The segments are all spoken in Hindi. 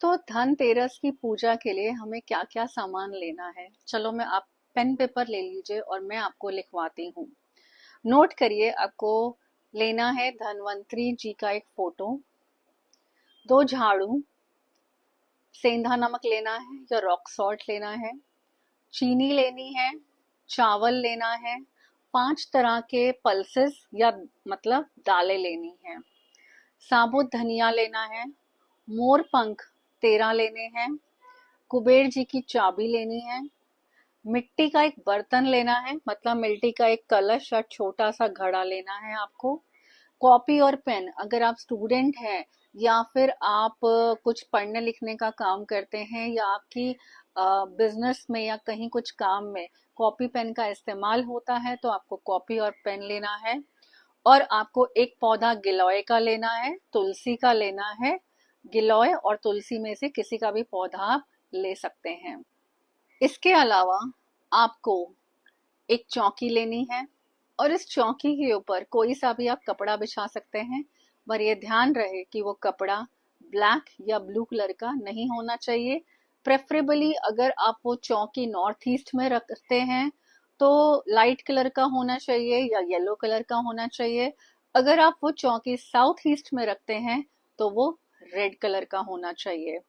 तो धनतेरस की पूजा के लिए हमें क्या क्या सामान लेना है, चलो मैं आप पेन पेपर ले लीजिए और मैं आपको लिखवाती हूँ। नोट करिए, आपको लेना है धनवंतरी जी का एक फोटो, दो झाड़ू, सेंधा नमक लेना है या रॉक सॉल्ट लेना है, चीनी लेनी है, चावल लेना है, 5 तरह के पल्सेस या मतलब दालें लेनी है, साबुत धनिया लेना है, मोर पंख 13 लेने हैं, कुबेर जी की चाबी लेनी है, मिट्टी का एक बर्तन लेना है, मतलब मिट्टी का एक कलश या छोटा सा घड़ा लेना है आपको। कॉपी और पेन, अगर आप स्टूडेंट हैं या फिर आप कुछ पढ़ने लिखने का काम करते हैं या आपकी बिजनेस में या कहीं कुछ काम में कॉपी पेन का इस्तेमाल होता है तो आपको कॉपी और पेन लेना है। और आपको एक पौधा गिलोय का लेना है, तुलसी का लेना है। गिलोय और तुलसी में से किसी का भी पौधा आप ले सकते हैं। इसके अलावा आपको एक चौकी लेनी है और इस चौकी के ऊपर कोई सा भी आप कपड़ा बिछा सकते हैं, पर ये ध्यान रहे कि वो कपड़ा ब्लैक या ब्लू कलर का नहीं होना चाहिए। प्रेफरेबली अगर आप वो चौकी नॉर्थ ईस्ट में रखते हैं तो लाइट कलर का होना चाहिए या येलो कलर का होना चाहिए। अगर आप वो चौकी साउथ ईस्ट में रखते हैं तो वो रेड कलर का होना चाहिए।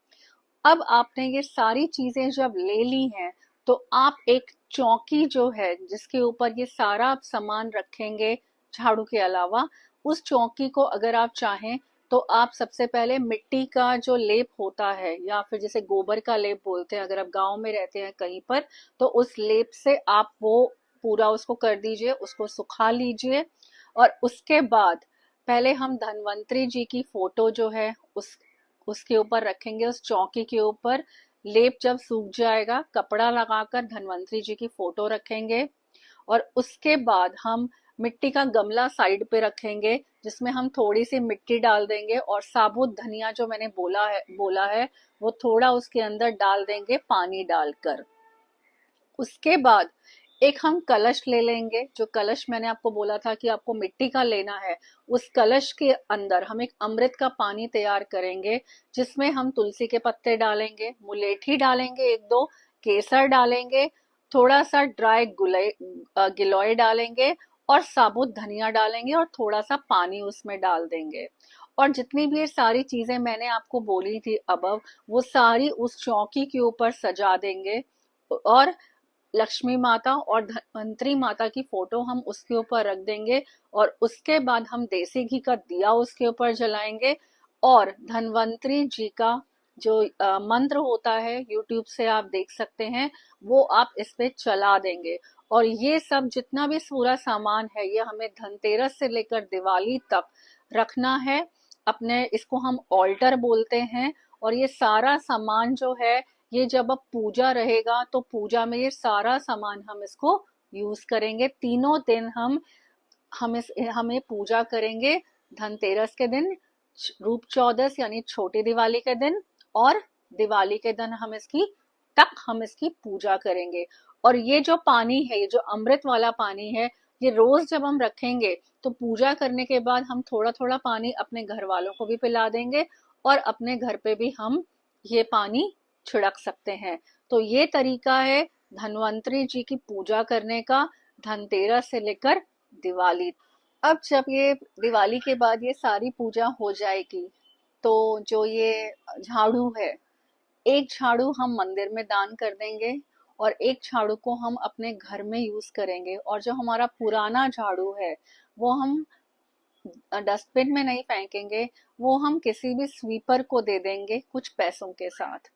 अब आपने ये सारी चीजें जब ले ली हैं तो आप एक चौकी जो है जिसके ऊपर ये सारा आप सामान रखेंगे झाड़ू के अलावा, उस चौकी को अगर आप चाहें तो आप सबसे पहले मिट्टी का जो लेप होता है या फिर जैसे गोबर का लेप बोलते हैं, अगर आप गांव में रहते हैं कहीं पर तो उस लेप से आप वो पूरा उसको कर दीजिए, उसको सुखा लीजिए। और उसके बाद पहले हम धन्वंतरी जी की फोटो जो है उसके ऊपर रखेंगे, उस चौकी के ऊपर लेप जब सूख जाएगा कपड़ा लगाकर धन्वंतरी जी की फोटो रखेंगे। और उसके बाद हम मिट्टी का गमला साइड पे रखेंगे जिसमें हम थोड़ी सी मिट्टी डाल देंगे और साबुत धनिया जो मैंने बोला है वो थोड़ा उसके अंदर डाल देंगे पानी डालकर। उसके बाद एक हम कलश ले लेंगे, जो कलश मैंने आपको बोला था कि आपको मिट्टी का लेना है, उस कलश के अंदर हम एक अमृत का पानी तैयार करेंगे जिसमें हम तुलसी के पत्ते डालेंगे, मुलेठी डालेंगे, एक दो केसर डालेंगे, थोड़ा सा ड्राई गिलोय डालेंगे और साबुत धनिया डालेंगे और थोड़ा सा पानी उसमें डाल देंगे। और जितनी भी ये सारी चीजें मैंने आपको बोली थी अबव, वो सारी उस चौकी के ऊपर सजा देंगे। और लक्ष्मी माता और धन्वंतरी माता की फोटो हम उसके ऊपर रख देंगे और उसके बाद हम देसी घी का दिया उसके ऊपर जलाएंगे। और धन्वंतरी जी का जो मंत्र होता है यूट्यूब से आप देख सकते हैं, वो आप इस पे चला देंगे। और ये सब जितना भी पूरा सामान है ये हमें धनतेरस से लेकर दिवाली तक रखना है अपने, इसको हम ऑल्टर बोलते हैं। और ये सारा सामान जो है ये जब अब पूजा रहेगा तो पूजा में ये सारा सामान हम इसको यूज करेंगे। तीनों दिन हमें पूजा करेंगे। धनतेरस के दिन, रूप चौदस यानी छोटी दिवाली के दिन और दिवाली के दिन हम इसकी पूजा करेंगे। और ये जो पानी है, ये जो अमृत वाला पानी है, ये रोज जब हम रखेंगे तो पूजा करने के बाद हम थोड़ा थोड़ा पानी अपने घर वालों को भी पिला देंगे और अपने घर पे भी हम ये पानी छिड़क सकते हैं। तो ये तरीका है धन्वंतरी जी की पूजा करने का, धनतेरस से लेकर दिवाली। अब जब ये दिवाली के बाद ये सारी पूजा हो जाएगी तो जो ये झाड़ू है, एक झाड़ू हम मंदिर में दान कर देंगे और एक झाड़ू को हम अपने घर में यूज करेंगे। और जो हमारा पुराना झाड़ू है वो हम डस्टबिन में नहीं फेंकेंगे, वो हम किसी भी स्वीपर को दे देंगे कुछ पैसों के साथ।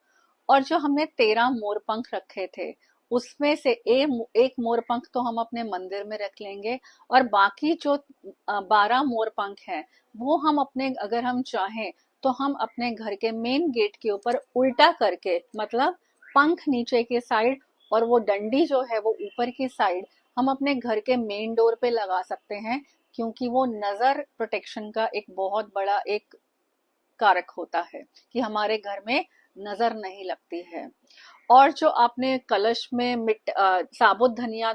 और जो हमने 13 मोरपंख रखे थे उसमें से एक मोरपंख तो हम अपने मंदिर में रख लेंगे और बाकी जो 12 मोरपंख हैं वो हम अपने, अगर हम चाहें तो हम अपने घर के मेन गेट के ऊपर उल्टा करके, मतलब पंख नीचे के साइड और वो डंडी जो है वो ऊपर की साइड, हम अपने घर के मेन डोर पे लगा सकते हैं। क्योंकि वो नजर प्रोटेक्शन का एक बहुत बड़ा एक कारक होता है कि हमारे घर में नजर नहीं लगती है। और जो आपने कलश में साबुत धनिया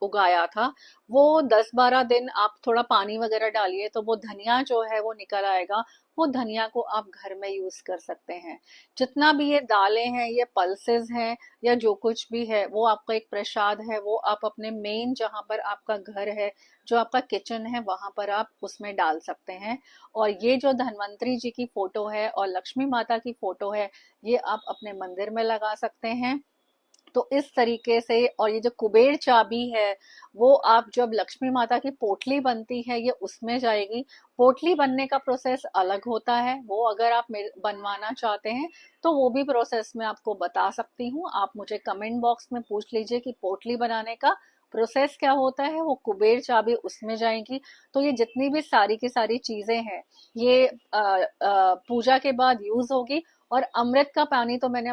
उगाया था, वो 10-12 दिन आप थोड़ा पानी वगैरह डालिए तो वो धनिया जो है वो निकल आएगा। वो धनिया को आप घर में यूज कर सकते हैं। जितना भी ये दालें हैं, ये पल्सेस हैं, या जो कुछ भी है, वो आपका एक प्रसाद है। वो आप अपने मेन जहाँ पर आपका घर है, जो आपका किचन है, वहां पर आप उसमें डाल सकते हैं। और ये जो धन्वंतरी जी की फोटो है और लक्ष्मी माता की फोटो है, ये आप अपने मंदिर में लगा सकते हैं। तो इस तरीके से, और ये जो कुबेर चाबी है, वो आप जब लक्ष्मी माता की पोटली बनती है, ये उसमें जाएगी। पोटली बनने का प्रोसेस अलग होता है, वो अगर आप बनवाना चाहते हैं तो वो भी प्रोसेस मैं आपको बता सकती हूँ। आप मुझे कमेंट बॉक्स में पूछ लीजिए कि पोटली बनाने का प्रोसेस क्या होता है। वो कुबेर चाबी उसमें जाएगी। तो ये जितनी भी सारी की सारी चीजें हैं, ये पूजा के बाद यूज होगी। और अमृत का पानी तो मैंने